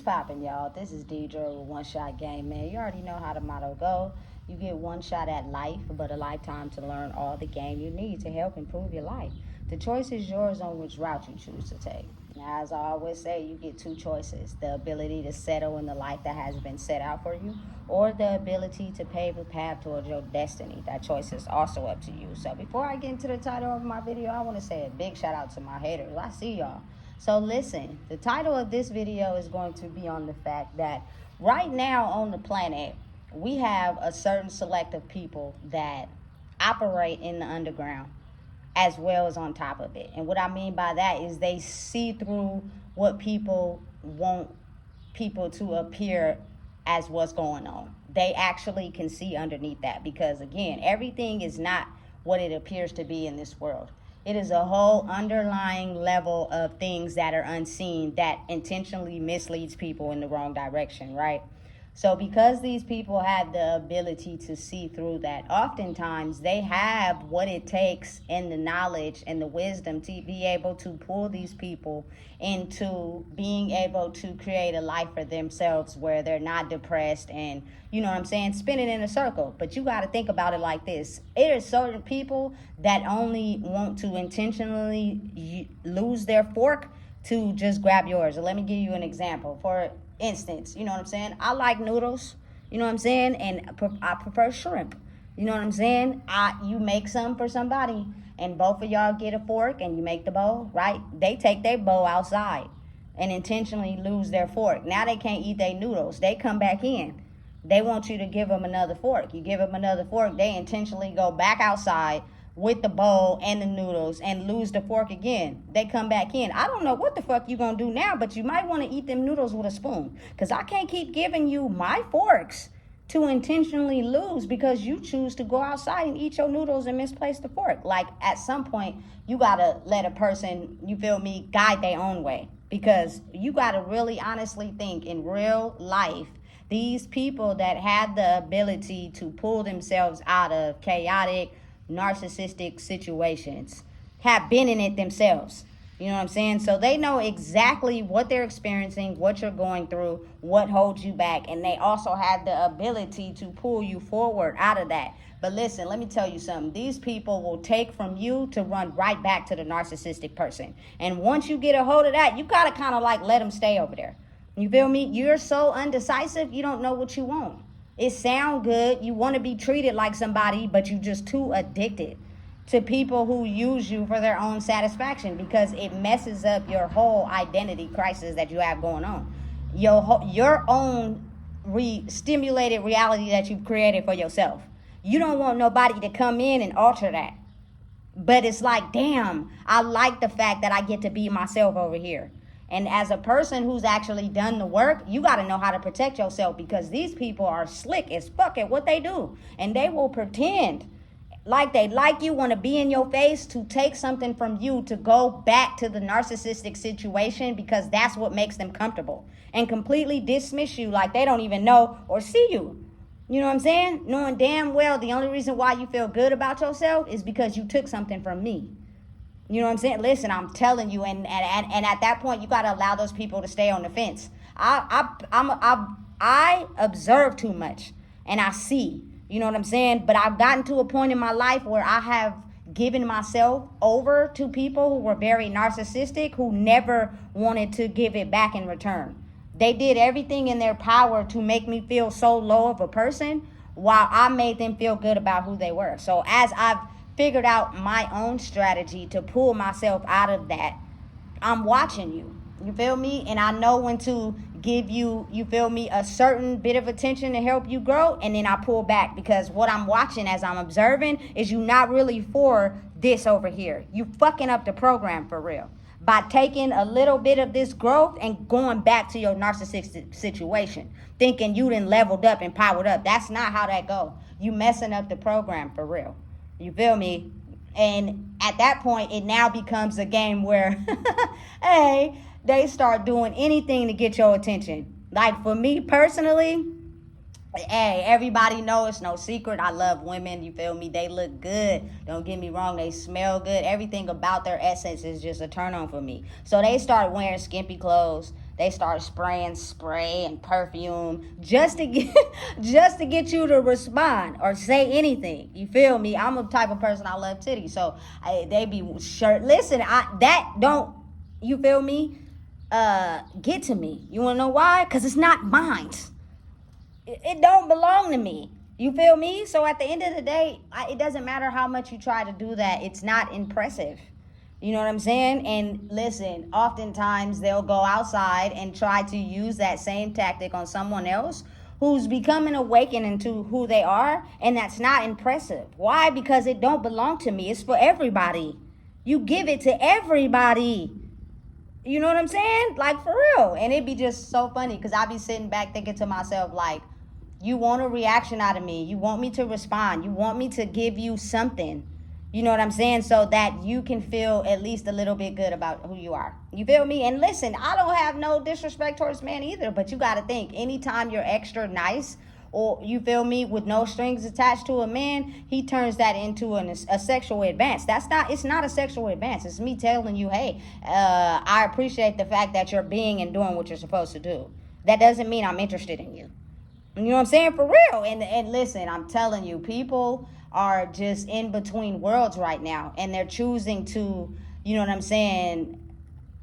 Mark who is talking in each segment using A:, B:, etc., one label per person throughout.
A: Popping, y'all. This is Deidre with One Shot Game, man. You already know how the motto go. You get one shot at life, but a lifetime to learn all the game you need to help improve your life. The choice is yours on which route you choose to take. Now, as I always say, you get two choices: the ability to settle in the life that has been set out for you, or the ability to pave a path towards your destiny. That choice is also up to you. So before I get into the title of my video, I want to say a big shout out to my haters. I see y'all. So listen, the title of this video is going to be on the fact that right now on the planet, we have a certain select of people that operate in the underground as well as on top of it. And what I mean by that is they see through what people want people to appear as what's going on. They actually can see underneath that because, again, everything is not what it appears to be in this world. It is a whole underlying level of things that are unseen that intentionally misleads people in the wrong direction, right? So because these people have the ability to see through that, oftentimes they have what it takes and the knowledge and the wisdom to be able to pull these people into being able to create a life for themselves where they're not depressed and, you know what I'm saying, spinning in a circle. But you got to think about it like this. It is certain people that only want to intentionally lose their fork to just grab yours. So let me give you an example. For instance, you know what I'm saying? I like noodles, you know what I'm saying? And I prefer shrimp. You know what I'm saying? You make some for somebody and both of y'all get a fork and you make the bowl, right? They take their bowl outside and intentionally lose their fork. Now they can't eat their noodles. They come back in. They want you to give them another fork. You give them another fork, they intentionally go back outside with the bowl and the noodles and lose the fork again. They come back in. I don't know what the fuck you gonna do now, but you might want to eat them noodles with a spoon, because I can't keep giving you my forks to intentionally lose because you choose to go outside and eat your noodles and misplace the fork. Like, at some point, you gotta let a person, you feel me, guide their own way, because you gotta really honestly think in real life, these people that have the ability to pull themselves out of chaotic, narcissistic situations have been in it themselves. You know what I'm saying? So they know exactly what they're experiencing, what you're going through, what holds you back, and they also have the ability to pull you forward out of that. But listen, let me tell you something. These people will take from you to run right back to the narcissistic person. And once you get a hold of that, you gotta kind of like let them stay over there. You feel me? You're so undecisive, you don't know what you want. It sound good. You want to be treated like somebody, but you just too addicted to people who use you for their own satisfaction, because it messes up your whole identity crisis that you have going on. Your own stimulated reality that you've created for yourself. You don't want nobody to come in and alter that. But it's like, damn, I like the fact that I get to be myself over here. And as a person who's actually done the work, you got to know how to protect yourself, because these people are slick as fuck at what they do. And they will pretend like they like you, want to be in your face to take something from you to go back to the narcissistic situation, because that's what makes them comfortable, and completely dismiss you like they don't even know or see you. You know what I'm saying? Knowing damn well the only reason why you feel good about yourself is because you took something from me. You know what I'm saying? Listen, I'm telling you, and at that point, you got to allow those people to stay on the fence. I observe too much, and I see. You know what I'm saying? But I've gotten to a point in my life where I have given myself over to people who were very narcissistic, who never wanted to give it back in return. They did everything in their power to make me feel so low of a person, while I made them feel good about who they were. So as I've figured out my own strategy to pull myself out of that, I'm watching you. You feel me? And I know when to give you, you feel me, a certain bit of attention to help you grow, and then I pull back, because what I'm watching as I'm observing is you not really for this over here. You fucking up the program for real by taking a little bit of this growth and going back to your narcissistic situation, thinking you done leveled up and powered up. That's not how that go. You messing up the program for real. You feel me? And at that point, it now becomes a game where, hey, they start doing anything to get your attention. Like for me personally, hey, everybody know it's no secret. I love women, you feel me? They look good. Don't get me wrong, they smell good. Everything about their essence is just a turn on for me. So they start wearing skimpy clothes. They start spraying spray and perfume just to get you to respond or say anything. You feel me? I'm a type of person, I love titties, so they be shirt. Listen, that don't, you feel me? Get to me. You wanna know why? Because it's not mine. It don't belong to me. You feel me? So at the end of the day, it doesn't matter how much you try to do that. It's not impressive. You know what I'm saying? And listen, oftentimes they'll go outside and try to use that same tactic on someone else who's becoming awakened to who they are, and that's not impressive. Why? Because it don't belong to me. It's for everybody. You give it to everybody. You know what I'm saying? Like, for real. And it'd be just so funny because I be sitting back thinking to myself, like, you want a reaction out of me. You want me to respond. You want me to give you something. You know what I'm saying? So that you can feel at least a little bit good about who you are. You feel me? And listen, I don't have no disrespect towards man either, but you got to think, anytime you're extra nice, or you feel me, with no strings attached to a man, he turns that into a sexual advance. It's not a sexual advance. It's me telling you, hey, I appreciate the fact that you're being and doing what you're supposed to do. That doesn't mean I'm interested in you. You know what I'm saying? For real. And listen, I'm telling you, people are just in between worlds right now, and they're choosing to, you know what I'm saying,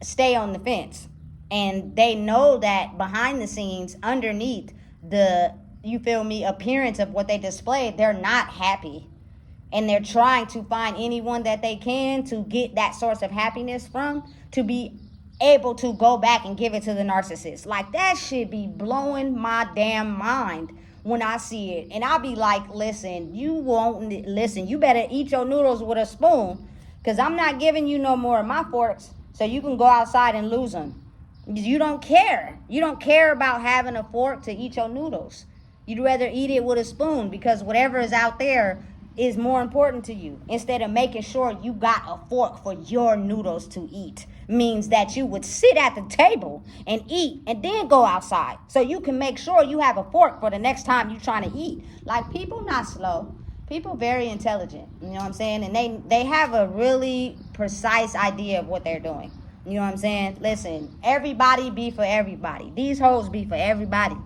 A: stay on the fence. And they know that behind the scenes, underneath the, you feel me, appearance of what they display, they're not happy. And they're trying to find anyone that they can to get that source of happiness from, to be able to go back and give it to the narcissist. Like, that should be blowing my damn mind when I see it. And I'll be like, listen, you better eat your noodles with a spoon, because I'm not giving you no more of my forks so you can go outside and lose them. You don't care. You don't care about having a fork to eat your noodles. You'd rather eat it with a spoon, because whatever is out there is more important to you. Instead of making sure you got a fork for your noodles to eat, means that you would sit at the table and eat and then go outside, so you can make sure you have a fork for the next time you're trying to eat. Like, people not slow. People very intelligent. You know what I'm saying? And they have a really precise idea of what they're doing. You know what I'm saying? Listen, everybody be for everybody. These hoes be for everybody.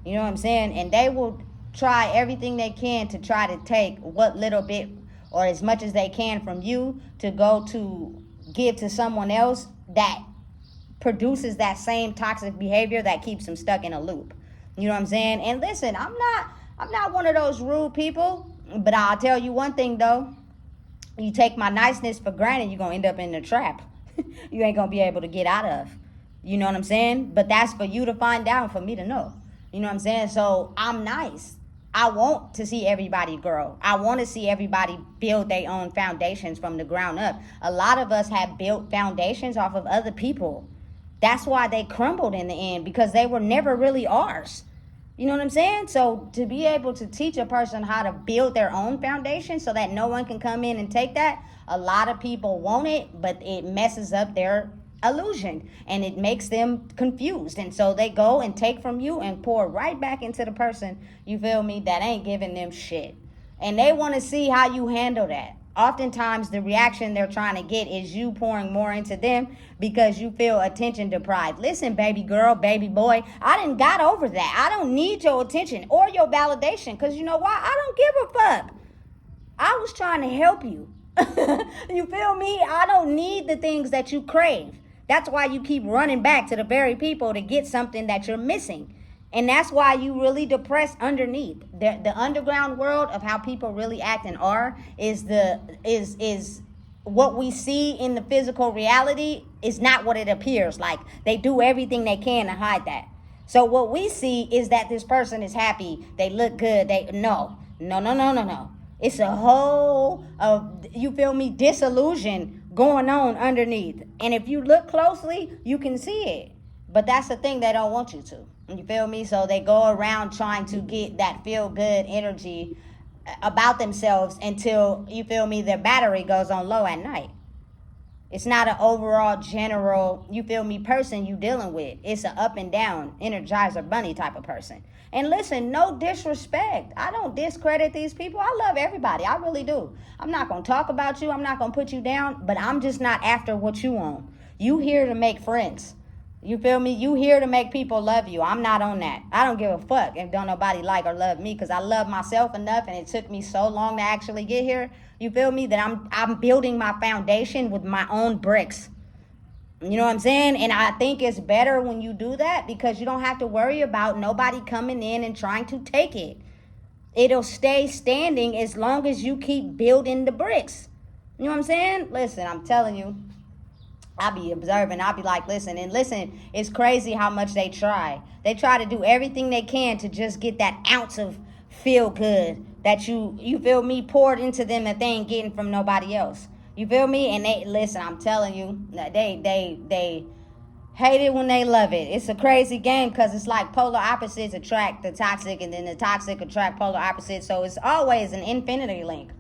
A: You know what I'm saying? And they will try everything they can to try to take what little bit or as much as they can from you to go to give to someone else that produces that same toxic behavior that keeps them stuck in a loop. You know what I'm saying? And listen, I'm not one of those rude people, but I'll tell you one thing though. You take my niceness for granted, you're going to end up in the trap. You ain't going to be able to get out of. You know what I'm saying? But that's for you to find out, for me to know. You know what I'm saying? So I'm nice. I want to see everybody grow. I want to see everybody build their own foundations from the ground up. A lot of us have built foundations off of other people. That's why they crumbled in the end, because they were never really ours. You know what I'm saying? So to be able to teach a person how to build their own foundation so that no one can come in and take that, a lot of people want it, but it messes up their illusion and it makes them confused, and so they go and take from you and pour right back into the person, you feel me, that ain't giving them shit, and they want to see how you handle that. Oftentimes the reaction they're trying to get is you pouring more into them because you feel attention deprived. Listen, baby girl, baby boy, I done got over that. I don't need your attention or your validation, because you know why? I don't give a fuck. I was trying to help you. You feel me? I don't need the things that you crave. That's why you keep running back to the very people to get something that you're missing. And that's why you really depressed underneath. The underground world of how people really act and are is what we see in the physical reality is not what it appears like. They do everything they can to hide that. So what we see is that this person is happy, they look good, no. It's a whole you feel me, disillusion going on underneath. And if you look closely, you can see it. But that's the thing, they don't want you to. You feel me? So they go around trying to get that feel good energy about themselves until, you feel me, their battery goes on low at night. It's not an overall general, you feel me, person you dealing with. It's an up and down, Energizer Bunny type of person. And listen, no disrespect. I don't discredit these people. I love everybody. I really do. I'm not going to talk about you. I'm not going to put you down. But I'm just not after what you want. You here to make friends. You feel me? You here to make people love you. I'm not on that. I don't give a fuck if don't nobody like or love me, because I love myself enough, and it took me so long to actually get here. You feel me? That I'm building my foundation with my own bricks. You know what I'm saying? And I think it's better when you do that, because you don't have to worry about nobody coming in and trying to take it. It'll stay standing as long as you keep building the bricks. You know what I'm saying? Listen, I'm telling you, I be observing. I'll be like, listen, it's crazy how much they try. They try to do everything they can to just get that ounce of feel good that you feel me, poured into them that they ain't getting from nobody else. You feel me? And they, listen, I'm telling you, they hate it when they love it. It's a crazy game, because it's like polar opposites attract the toxic, and then the toxic attract polar opposites. So it's always an infinity link.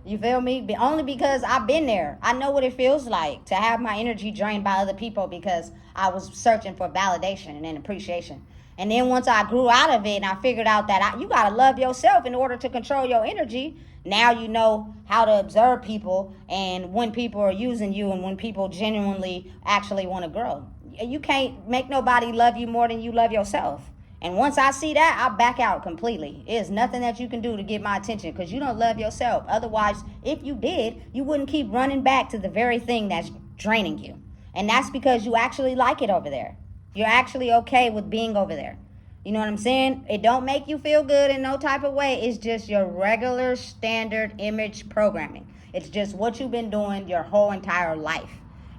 A: You feel me? Only because I've been there. I know what it feels like to have my energy drained by other people, because I was searching for validation and appreciation. And then once I grew out of it and I figured out that you got to love yourself in order to control your energy, now you know how to observe people, and when people are using you, and when people genuinely actually want to grow. You can't make nobody love you more than you love yourself. And once I see that, I back out completely. There's nothing that you can do to get my attention, because you don't love yourself. Otherwise, if you did, you wouldn't keep running back to the very thing that's draining you. And that's because you actually like it over there. You're actually okay with being over there. You know what I'm saying? It don't make you feel good in no type of way. It's just your regular standard image programming. It's just what you've been doing your whole entire life.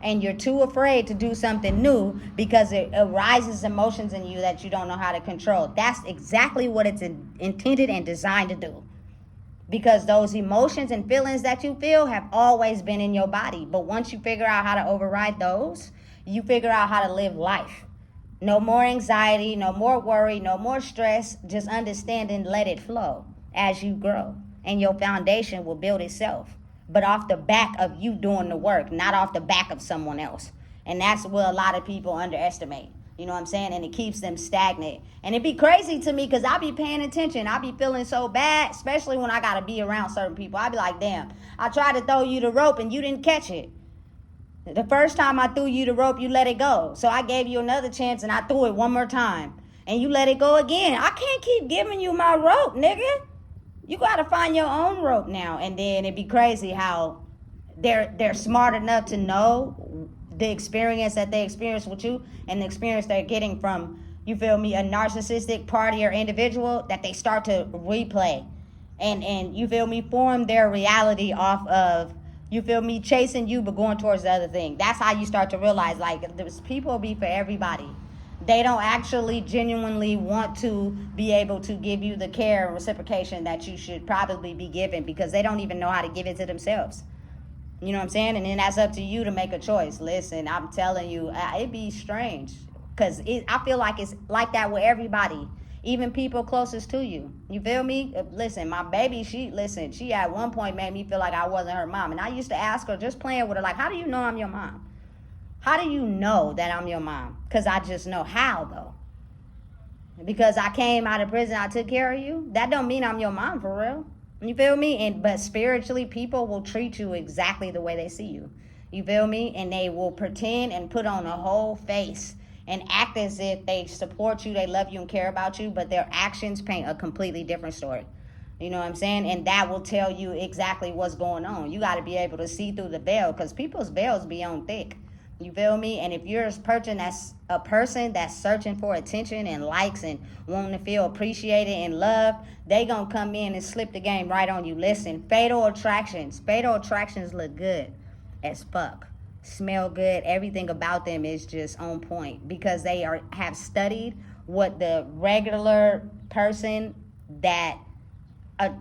A: And you're too afraid to do something new because it arises emotions in you that you don't know how to control. That's exactly what it's intended and designed to do. Because those emotions and feelings that you feel have always been in your body. But once you figure out how to override those, you figure out how to live life. No more anxiety, no more worry, no more stress. Just understand and let it flow as you grow. And your foundation will build itself. But off the back of you doing the work, not off the back of someone else. And that's what a lot of people underestimate. You know what I'm saying? And it keeps them stagnant. And it'd be crazy to me, because I be paying attention. I be feeling so bad, especially when I got to be around certain people. I be like, damn, I tried to throw you the rope and you didn't catch it. The first time I threw you the rope, you let it go. So I gave you another chance and I threw it one more time. And you let it go again. I can't keep giving you my rope, nigga. You got to find your own rope now. And then it'd be crazy how they're smart enough to know the experience that they experience with you, and the experience they're getting from, you feel me, a narcissistic party or individual, that they start to replay. And you feel me, form their reality off of, you feel me, chasing you but going towards the other thing. That's how you start to realize, like, there's people be for everybody. They don't actually genuinely want to be able to give you the care and reciprocation that you should probably be given, because they don't even know how to give it to themselves. You know what I'm saying? And then that's up to you to make a choice. Listen, I'm telling you, it'd be strange, because I feel like it's like that with everybody, even people closest to you. You feel me? Listen, my baby, she at one point made me feel like I wasn't her mom. And I used to ask her, just playing with her, like, how do you know I'm your mom? How do you know that I'm your mom? Because I just know. How, though? Because I came out of prison, I took care of you? That don't mean I'm your mom for real. You feel me? But spiritually, people will treat you exactly the way they see you. You feel me? And they will pretend and put on a whole face and act as if they support you, they love you and care about you, but their actions paint a completely different story. You know what I'm saying? And that will tell you exactly what's going on. You got to be able to see through the veil, because people's veils be on thick. You feel me? And if you're a person that's searching for attention and likes and wanting to feel appreciated and loved, they gonna come in and slip the game right on you. Listen, fatal attractions look good as fuck, smell good. Everything about them is just on point, because they have studied what the regular person that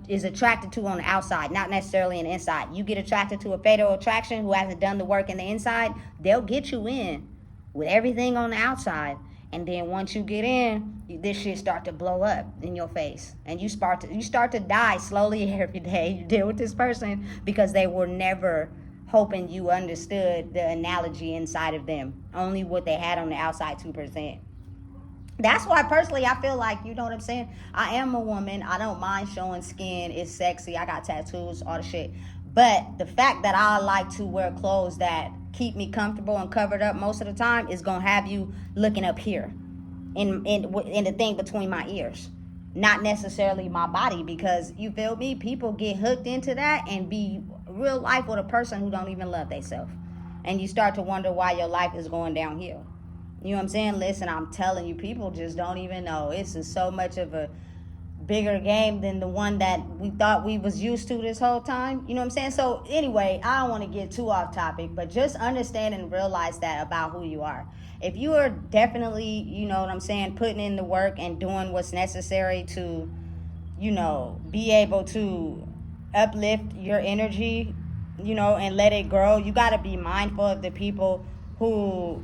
A: is attracted to on the outside, not necessarily in the inside. You get attracted to a fatal attraction who hasn't done the work in the inside, they'll get you in with everything on the outside. And then once you get in, this shit start to blow up in your face. And you start to die slowly every day you deal with this person, because they were never hoping you understood the analogy inside of them. Only what they had on the outside, 2%. That's why personally I feel like, you know what I'm saying, I am a woman. I don't mind showing skin. It's sexy. I got tattoos, all the shit. But the fact that I like to wear clothes that keep me comfortable and covered up most of the time is going to have you looking up here in the thing between my ears. Not necessarily my body, because you feel me? People get hooked into that and be real life with a person who don't even love themselves. And you start to wonder why your life is going downhill. You know what I'm saying? Listen, I'm telling you, people just don't even know. It's just so much of a bigger game than the one that we thought we was used to this whole time. You know what I'm saying? So anyway, I don't want to get too off topic, but just understand and realize that about who you are. If you are definitely, you know what I'm saying, putting in the work and doing what's necessary to, you know, be able to uplift your energy, you know, and let it grow, you got to be mindful of the people who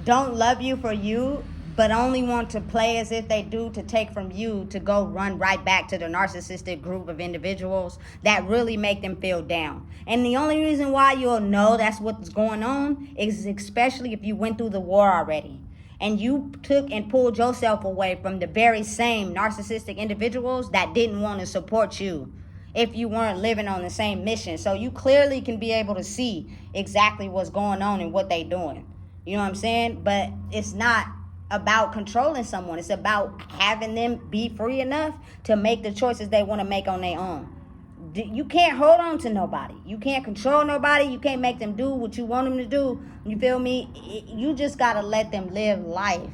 A: don't love you for you, but only want to play as if they do to take from you to go run right back to the narcissistic group of individuals that really make them feel down. And the only reason why you'll know that's what's going on is especially if you went through the war already and you took and pulled yourself away from the very same narcissistic individuals that didn't want to support you if you weren't living on the same mission. So you clearly can be able to see exactly what's going on and what they doing. You know what I'm saying? But it's not about controlling someone. It's about having them be free enough to make the choices they want to make on their own. You can't hold on to nobody. You can't control nobody. You can't make them do what you want them to do. You feel me? You just got to let them live life.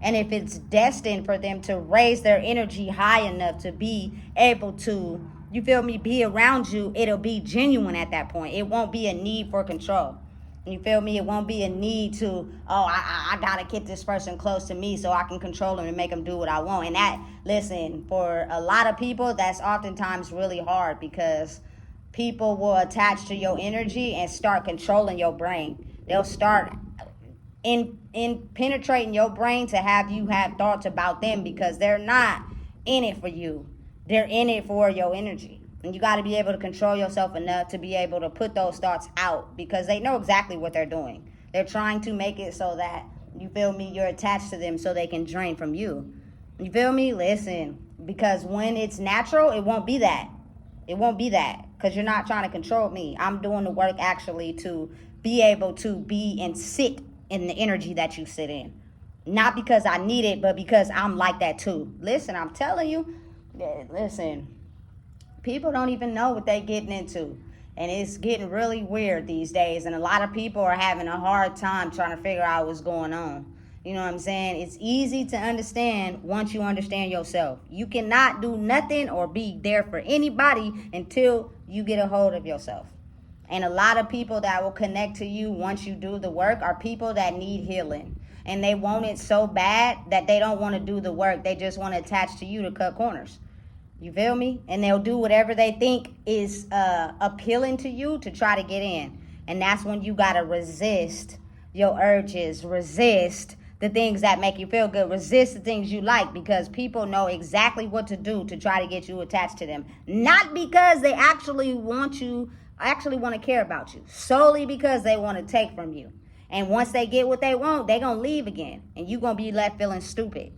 A: And if it's destined for them to raise their energy high enough to be able to, you feel me, be around you, it'll be genuine at that point. It won't be a need for control. You feel me? It won't be a need to, I got to get this person close to me so I can control them and make them do what I want. And that, listen, for a lot of people, that's oftentimes really hard because people will attach to your energy and start controlling your brain. They'll start in penetrating your brain to have you have thoughts about them because they're not in it for you. They're in it for your energy. And you got to be able to control yourself enough to be able to put those thoughts out because they know exactly what they're doing. They're trying to make it so that, you feel me, you're attached to them so they can drain from you. You feel me? Listen, because when it's natural, it won't be that. It won't be that because you're not trying to control me. I'm doing the work actually to be able to be and sit in the energy that you sit in. Not because I need it, but because I'm like that too. Listen, I'm telling you, listen. People don't even know what they're getting into. And it's getting really weird these days. And a lot of people are having a hard time trying to figure out what's going on. You know what I'm saying? It's easy to understand once you understand yourself. You cannot do nothing or be there for anybody until you get a hold of yourself. And a lot of people that will connect to you once you do the work are people that need healing. And they want it so bad that they don't want to do the work. They just want to attach to you to cut corners. You feel me? And they'll do whatever they think is appealing to you to try to get in. And that's when you got to resist your urges, resist the things that make you feel good, resist the things you like because people know exactly what to do to try to get you attached to them. Not because they actually want to care about you, solely because they want to take from you. And once they get what they want, they're going to leave again. And you're going to be left feeling stupid.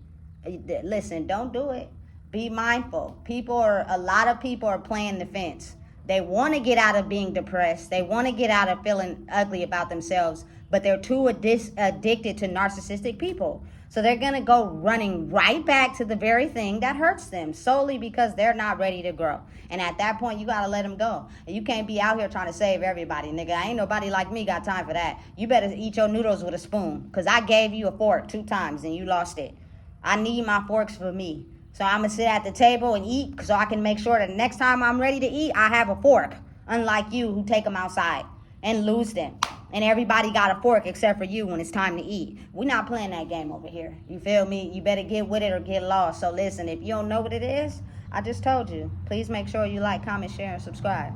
A: Listen, don't do it. Be mindful. A lot of people are playing the fence. They want to get out of being depressed. They want to get out of feeling ugly about themselves, but they're too addicted to narcissistic people. So they're going to go running right back to the very thing that hurts them solely because they're not ready to grow. And at that point, you got to let them go. And you can't be out here trying to save everybody, nigga. Ain't nobody like me got time for that. You better eat your noodles with a spoon because I gave you a fork 2 times and you lost it. I need my forks for me. So I'm going to sit at the table and eat so I can make sure that next time I'm ready to eat, I have a fork. Unlike you who take them outside and lose them. And everybody got a fork except for you when it's time to eat. We're not playing that game over here. You feel me? You better get with it or get lost. So listen, if you don't know what it is, I just told you. Please make sure you like, comment, share, and subscribe.